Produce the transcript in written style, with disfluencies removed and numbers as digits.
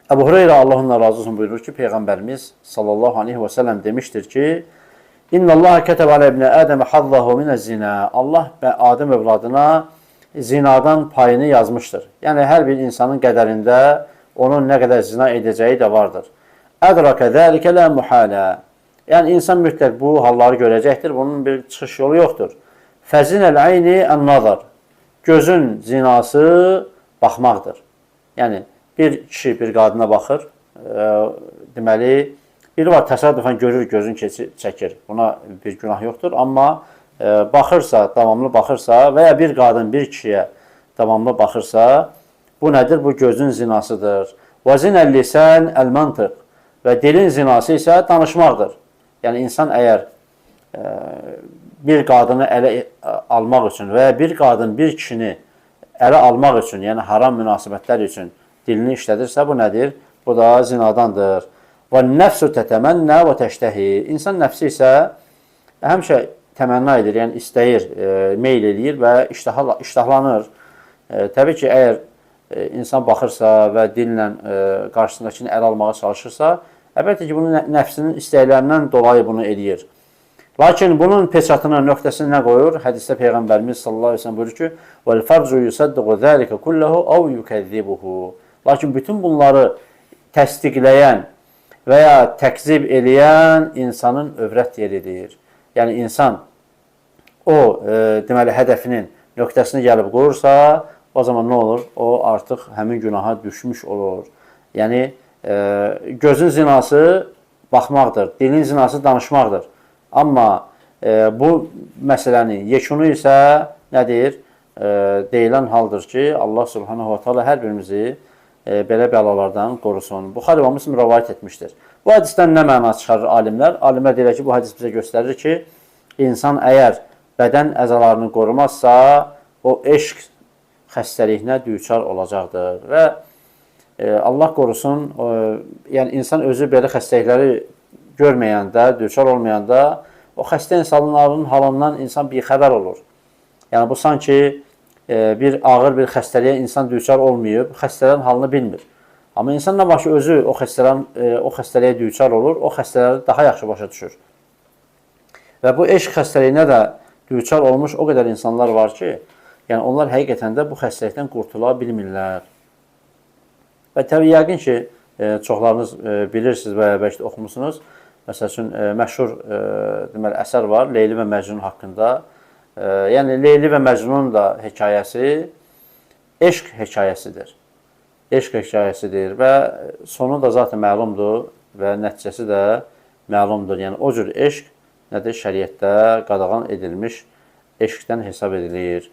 Əbu Hüreyrə Allah ondan razı olsun buyurur ki, Peyğəmbərimiz sallallahu aleyhi və səlləm demişdir ki, İnna Allah kətəb alə ibnə Ədəmə hazzahu minə zinə. Allah Adəm övladına zinadan payını yazmışdır. Yəni, hər bir insanın qədərində onun nə qədər zina edəcəyi də vardır. Ədrakə zəlikə lə muhalə. Yəni, insan mütləq bu halları görəcəkdir. Bunun bir çıxış yolu yoxdur. Fəzinəl ayni ən-nazar. Gözün zinası baxmaqdır. Yəni, bir kişi bir qadına baxır. Deməli, biri var, təsadüfən görür, gözün çəkir. Buna bir günah yoxdur. Amma baxırsa, davamlı baxırsa və ya bir qadın bir kişiyə davamlı baxırsa, bu nədir? Bu gözün zinasıdır. Və zinəl lisən əl-mantiq. Və dilin zinası isə danışmaqdır. Yəni, insan əgər bir qadını ələ almaq üçün və ya bir qadın bir kişini ələ almaq üçün, yəni haram münasibətlər üçün dilini işlədirsə, bu nədir? Bu da zinadandır. Və nəfsü tətəmənnə və təştəhi. İnsan nəfsi isə həmişə təmənna edir, yəni istəyir, meyl edir və iştahlanır. Təbii ki, əgər insan baxırsa və dillə qarşısındakini ələ almağa çalışırsa, əlbəttə ki, bunun nəfsinin istəklərindən dolayı bunu edir. Lakin bunun peçatını, nöqtəsini nə qoyur? Hədisdə Peyğəmbərimiz sallallahu aleyhi ve sellem buyurur ki, وَالْفَرْجُ يُسَدِّقُ ذَٰلِكَ كُلَّهُ اَوْ يُكَذِّبُهُ. Lakin bütün bunları təsdiqləyən və ya təkzib eləyən insanın övrət yeridir. Yəni, insan o, deməli, hədəfinin nöqtəsini gəlib qoyursa, o zaman nə olur? O, artıq həmin günaha düşmüş olur. Yəni, gözün zinası baxmaqdır, dilin zinası danışmaqdır. Amma bu məsələnin yekunu isə nədir? Deyilən haldır ki, Allah subhanahu wa ta'ala hər birimizi belə bəlalardan qorusun. Buxari və Müslim rəvayət etmişdir. Bu hədisdən nə məna çıxarır alimlər? Alimlər deyir ki, bu hədis bizə göstərir ki, insan əgər bədən əzalarını qorumazsa, o eşq xəstəliyinə düçar olacaqdır. Və Allah qorusun, yəni insan özü belə xəstəlikləri görməyəndə, düçar olmayanda, o xəstə insanların halından insan bixəbər olur. Yəni, bu sanki bir ağır bir xəstəliyə insan düçar olmayıb, xəstələrin halını bilmir. Amma insan nə başı özü o xəstəliyə düçar olur, o xəstələri daha yaxşı başa düşür. Və bu eşq xəstəliyinə də düçar olmuş o qədər insanlar var ki, yəni onlar həqiqətən də bu xəstəlikdən qurtula bilmirlər. Və təbii yəqin ki, çoxlarınız bilirsiniz və ya bəlkə də oxumusunuz. Məsəl üçün, məşhur əsər var Leyli və Məcnun haqqında. Yəni, Leyli və Məcnunun da hekayəsi eşq hekayəsidir. Eşq hekayəsidir və sonu da zaten məlumdur və nəticəsi də məlumdur. Yəni, o cür eşq nədir? Şəriətdə qadağan edilmiş eşqdən hesab edilir.